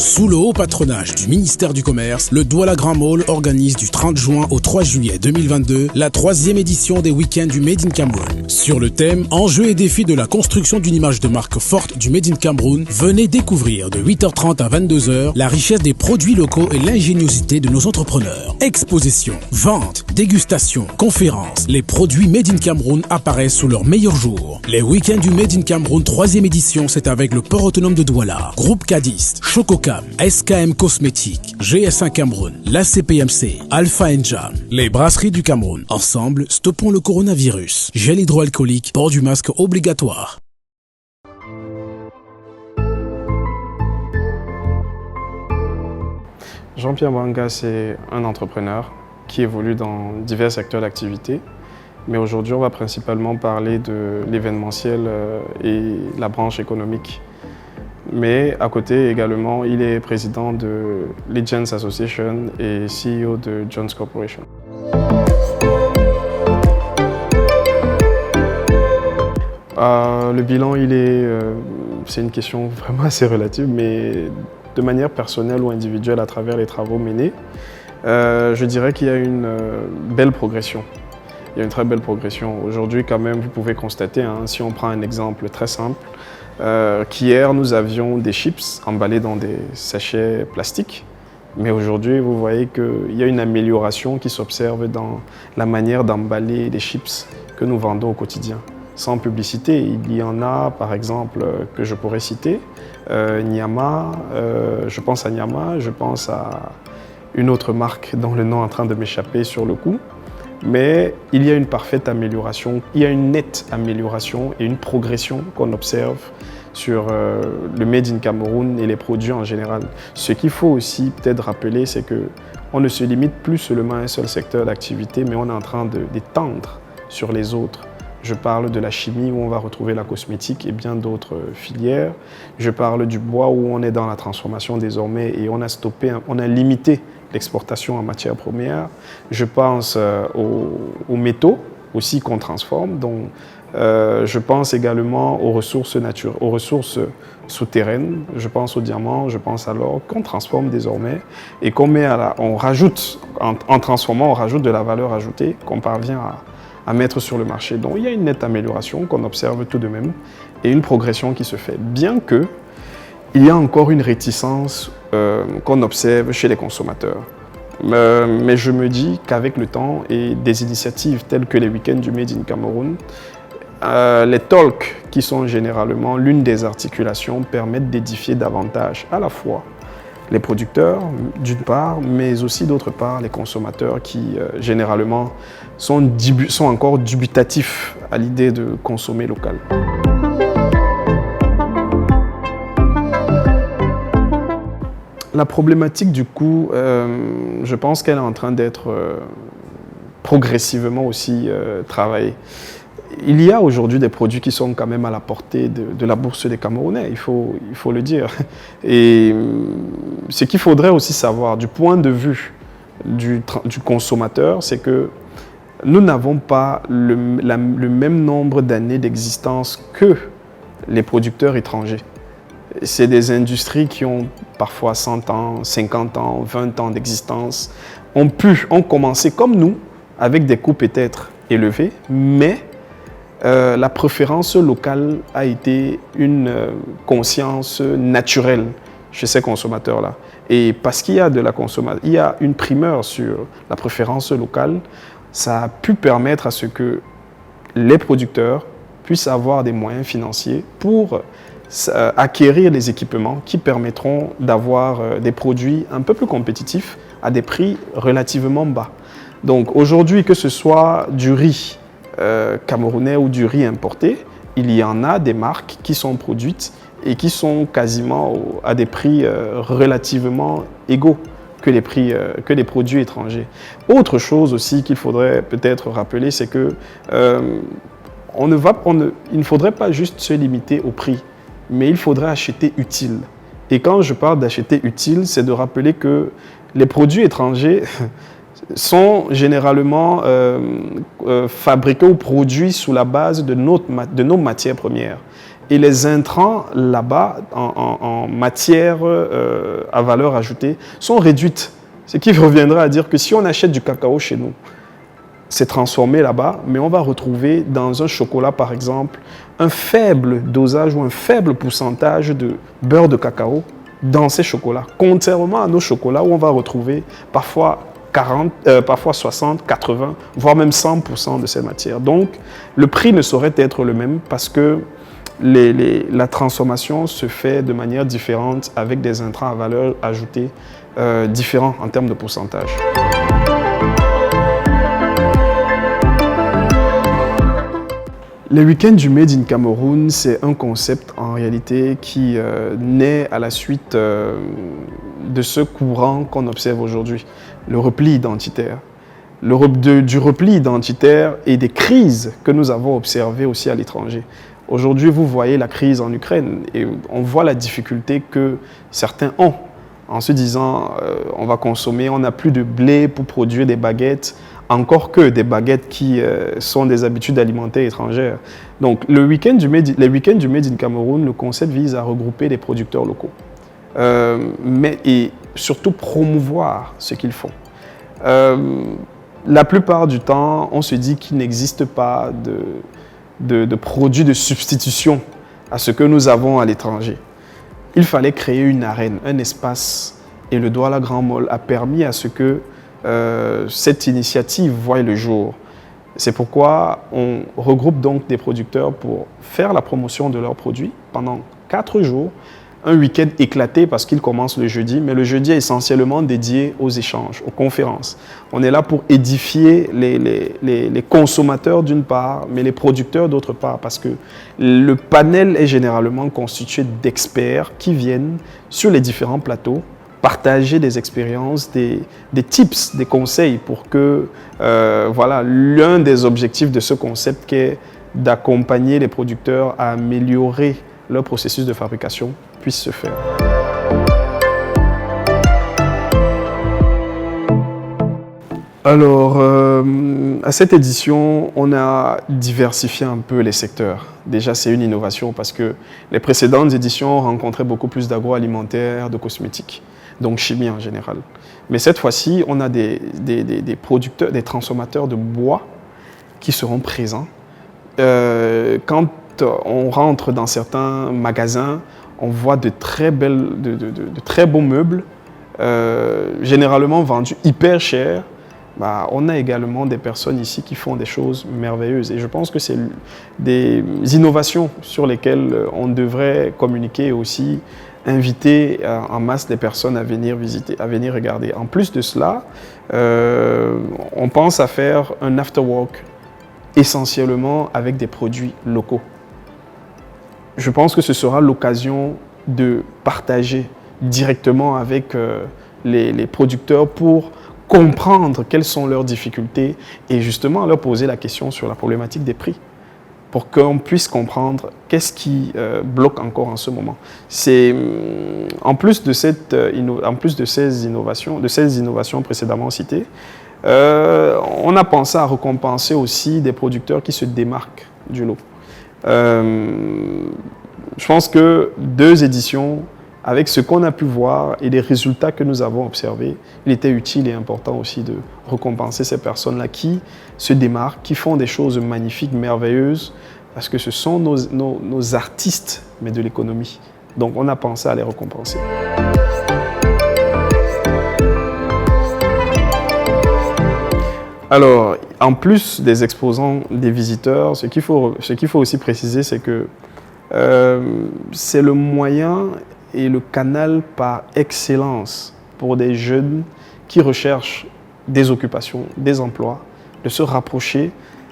Sous le haut patronage du ministère du Commerce, le Douala Grand Mall organise du 30 juin au 3 juillet 2022 la 3e édition des week-ends du Made in Cameroun. Sur le thème « Enjeux et défis de la construction d'une image de marque forte du Made in Cameroun », venez découvrir de 8h30 à 22h la richesse des produits locaux et l'ingéniosité de nos entrepreneurs. Exposition, vente, dégustation, conférences, les produits Made in Cameroun apparaissent sous leur meilleur jour. Les week-ends du Made in Cameroun 3e édition, c'est avec le port autonome de Douala, Groupe Cadiste, Chococam, SKM Cosmétiques, GS1 Cameroun, la CPMC, Alpha Jam, les brasseries du Cameroun. Ensemble, stoppons le coronavirus. Gel hydroalcoolique, port du masque obligatoire. Jean-Pierre Mwanga, c'est un entrepreneur qui évolue dans divers secteurs d'activité. Mais aujourd'hui, on va principalement parler de l'événementiel et la branche économique. Mais à côté également, il est président de Legends Association et CEO de Jones Corporation. Le bilan, c'est une question vraiment assez relative, mais de manière personnelle ou individuelle à travers les travaux menés, je dirais qu'il y a une belle progression. Il y a une très belle progression. Aujourd'hui, quand même, vous pouvez constater, si on prend un exemple très simple, qu'hier, nous avions des chips emballés dans des sachets plastiques. Mais aujourd'hui, vous voyez qu'il y a une amélioration qui s'observe dans la manière d'emballer les chips que nous vendons au quotidien. Sans publicité, il y en a, par exemple, que je pourrais citer. Nyama, je pense à Nyama, je pense à une autre marque dont le nom est en train de m'échapper sur le coup. Mais il y a une parfaite amélioration, il y a une nette amélioration et une progression qu'on observe sur le Made in Cameroun et les produits en général. Ce qu'il faut aussi peut-être rappeler, c'est qu'on ne se limite plus seulement à un seul secteur d'activité, mais on est en train d'étendre sur les autres. Je parle de la chimie où on va retrouver la cosmétique et bien d'autres filières. Je parle du bois où on est dans la transformation désormais et on a limité l'exportation en matières premières. Je pense aux métaux aussi qu'on transforme. Donc, je pense également aux ressources naturelles, aux ressources souterraines. Je pense aux diamants, je pense à l'or qu'on transforme désormais et qu'on met on rajoute, en transformant, on rajoute de la valeur ajoutée qu'on parvient à mettre sur le marché. Donc, il y a une nette amélioration qu'on observe tout de même et une progression qui se fait, bien que il y a encore une réticence qu'on observe chez les consommateurs. Mais je me dis qu'avec le temps et des initiatives telles que les week-ends du Made in Cameroun, les talks qui sont généralement l'une des articulations permettent d'édifier davantage à la fois les producteurs d'une part, mais aussi d'autre part les consommateurs qui généralement sont encore dubitatifs à l'idée de consommer local. La problématique du coût, je pense qu'elle est en train d'être progressivement aussi travaillée. Il y a aujourd'hui des produits qui sont quand même à la portée de la bourse des Camerounais, il faut le dire. Et ce qu'il faudrait aussi savoir du point de vue du consommateur, c'est que nous n'avons pas le même nombre d'années d'existence que les producteurs étrangers. C'est des industries qui ont parfois 100 ans, 50 ans, 20 ans d'existence, ont commencé comme nous, avec des coûts peut-être élevés, mais la préférence locale a été une conscience naturelle chez ces consommateurs-là. Et parce qu'il y il y a une primeur sur la préférence locale, ça a pu permettre à ce que les producteurs puissent avoir des moyens financiers pour acquérir les équipements qui permettront d'avoir des produits un peu plus compétitifs à des prix relativement bas. Donc aujourd'hui, que ce soit du riz camerounais ou du riz importé, il y en a des marques qui sont produites et qui sont quasiment à des prix relativement égaux que les produits étrangers. Autre chose aussi qu'il faudrait peut-être rappeler, c'est que il ne faudrait pas juste se limiter au prix, mais il faudrait acheter utile. Et quand je parle d'acheter utile, c'est de rappeler que les produits étrangers, sont généralement fabriqués ou produits sous la base de nos matières premières. Et les intrants là-bas, en matière à valeur ajoutée, sont réduites. Ce qui reviendra à dire que si on achète du cacao chez nous, c'est transformé là-bas, mais on va retrouver dans un chocolat, par exemple, un faible dosage ou un faible pourcentage de beurre de cacao dans ces chocolats. Contrairement à nos chocolats où on va retrouver parfois 60, 80, voire même 100% de ces matières. Donc, le prix ne saurait être le même parce que la transformation se fait de manière différente avec des intrants à valeur ajoutée différents en termes de pourcentage. Les week-ends du Made in Cameroun, c'est un concept en réalité qui naît à la suite de ce courant qu'on observe aujourd'hui, le repli identitaire. Du repli identitaire et des crises que nous avons observées aussi à l'étranger. Aujourd'hui, vous voyez la crise en Ukraine et on voit la difficulté que certains ont en se disant on va consommer, on n'a plus de blé pour produire des baguettes, encore que des baguettes qui sont des habitudes alimentaires étrangères. Donc, les week-ends du Made in Cameroun, le concept vise à regrouper des producteurs locaux, et surtout promouvoir ce qu'ils font. La plupart du temps, on se dit qu'il n'existe pas de produits de substitution à ce que nous avons à l'étranger. Il fallait créer une arène, un espace, et le Douala Grand Mall a permis à ce que cette initiative voie le jour. C'est pourquoi on regroupe donc des producteurs pour faire la promotion de leurs produits pendant 4 jours, un week-end éclaté parce qu'il commence le jeudi, mais le jeudi est essentiellement dédié aux échanges, aux conférences. On est là pour édifier les consommateurs d'une part, mais les producteurs d'autre part, parce que le panel est généralement constitué d'experts qui viennent sur les différents plateaux partager des expériences, des tips, des conseils pour que l'un des objectifs de ce concept qui est d'accompagner les producteurs à améliorer leur processus de fabrication puisse se faire. Alors, à cette édition, on a diversifié un peu les secteurs. Déjà, c'est une innovation parce que les précédentes éditions rencontraient beaucoup plus d'agroalimentaire, de cosmétiques, donc chimie en général. Mais cette fois-ci, on a des producteurs, des transformateurs de bois qui seront présents. Quand on rentre dans certains magasins, on voit de très beaux meubles, généralement vendus hyper cher. On a également des personnes ici qui font des choses merveilleuses. Et je pense que c'est des innovations sur lesquelles on devrait communiquer et aussi inviter en masse les personnes à venir visiter, à venir regarder. En plus de cela, on pense à faire un after-work essentiellement avec des produits locaux. Je pense que ce sera l'occasion de partager directement avec les producteurs pour comprendre quelles sont leurs difficultés et justement leur poser la question sur la problématique des prix pour qu'on puisse comprendre qu'est-ce qui bloque encore en ce moment. En plus de ces innovations précédemment citées, on a pensé à récompenser aussi des producteurs qui se démarquent du lot. Je pense que 2 éditions, avec ce qu'on a pu voir et les résultats que nous avons observés, il était utile et important aussi de récompenser ces personnes-là qui se démarquent, qui font des choses magnifiques, merveilleuses, parce que ce sont nos artistes, mais de l'économie. Donc on a pensé à les récompenser. Alors, en plus des exposants, des visiteurs, ce qu'il faut aussi préciser, c'est que c'est le moyen et le canal par excellence pour des jeunes qui recherchent des occupations, des emplois, de se rapprocher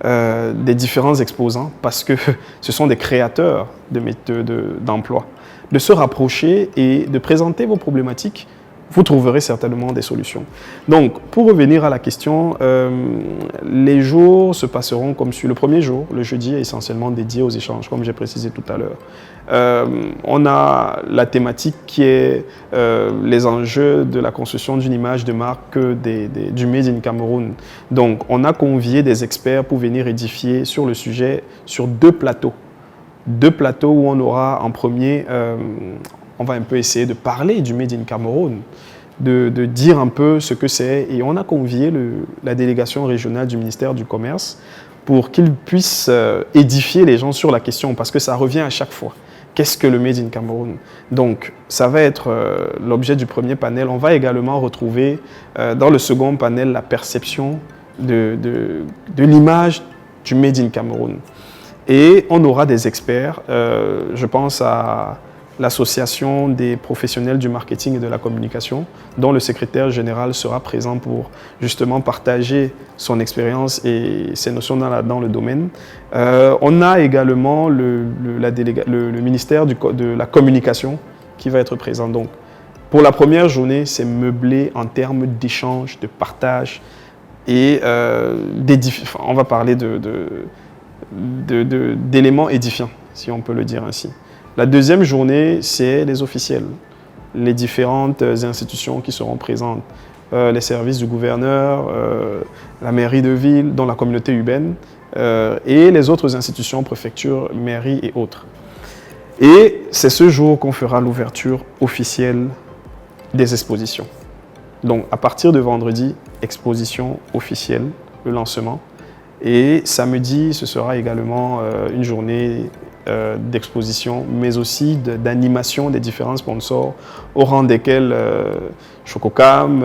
des différents exposants parce que ce sont des créateurs d'emplois, de se rapprocher et de présenter vos problématiques, vous trouverez certainement des solutions. Donc, pour revenir à la question, les jours se passeront comme suit. Le premier jour, le jeudi, est essentiellement dédié aux échanges, comme j'ai précisé tout à l'heure. On a la thématique qui est les enjeux de la construction d'une image de marque du Made in Cameroun. Donc, on a convié des experts pour venir édifier sur le sujet sur deux plateaux. Deux plateaux où on aura en premier, on va un peu essayer de parler du Made in Cameroun, de dire un peu ce que c'est. Et on a convié la délégation régionale du ministère du Commerce pour qu'ils puissent édifier les gens sur la question, parce que ça revient à chaque fois. Qu'est-ce que le Made in Cameroun? Donc, ça va être l'objet du premier panel. On va également retrouver dans le second panel la perception de l'image du Made in Cameroun. Et on aura des experts, je pense à l'association des professionnels du marketing et de la communication, dont le secrétaire général sera présent pour justement partager son expérience et ses notions dans le domaine. On a également le ministère de la communication qui va être présent. Donc, pour la première journée, c'est meublé en termes d'échange, de partage et on va parler d'éléments édifiants, si on peut le dire ainsi. La deuxième journée, c'est les officiels, les différentes institutions qui seront présentes, les services du gouverneur, la mairie de ville, dont la communauté urbaine, et les autres institutions, préfectures, mairies et autres. Et c'est ce jour qu'on fera l'ouverture officielle des expositions. Donc, à partir de vendredi, exposition officielle, le lancement. Et samedi, ce sera également une journée d'exposition, mais aussi d'animation des différents sponsors, au rang desquels Chococam,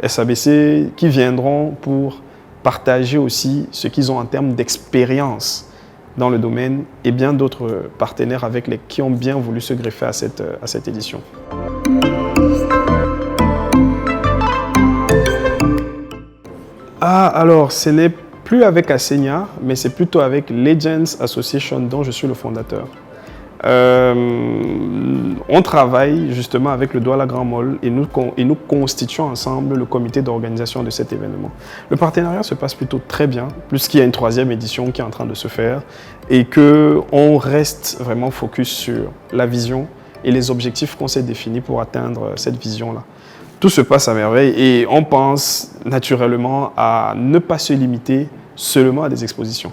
SABC, qui viendront pour partager aussi ce qu'ils ont en termes d'expérience dans le domaine, et bien d'autres partenaires qui ont bien voulu se greffer à cette édition. Alors, ce n'est plus avec Asenia, mais c'est plutôt avec Legends Association, dont je suis le fondateur. On travaille justement avec le Douala Grand Mall et nous constituons ensemble le comité d'organisation de cet événement. Le partenariat se passe plutôt très bien, puisqu'il y a une troisième édition qui est en train de se faire et qu'on reste vraiment focus sur la vision et les objectifs qu'on s'est définis pour atteindre cette vision-là. Tout se passe à merveille et on pense naturellement à ne pas se limiter seulement à des expositions.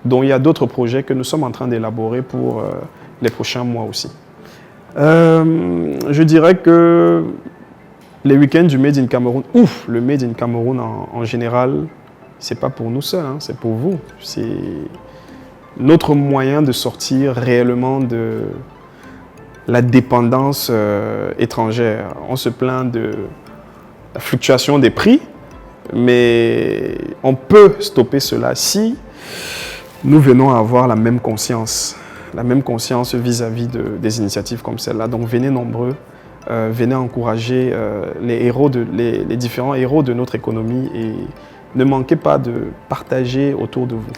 Donc il y a d'autres projets que nous sommes en train d'élaborer pour les prochains mois aussi. Je dirais que les week-ends du Made in Cameroun, le Made in Cameroun en général, c'est pas pour nous seuls, hein, c'est pour vous. C'est notre moyen de sortir réellement de la dépendance étrangère. On se plaint de la fluctuation des prix, mais on peut stopper cela si nous venons à avoir la même conscience vis-à-vis des initiatives comme celle-là. Donc venez nombreux, venez encourager les différents héros de notre économie et ne manquez pas de partager autour de vous.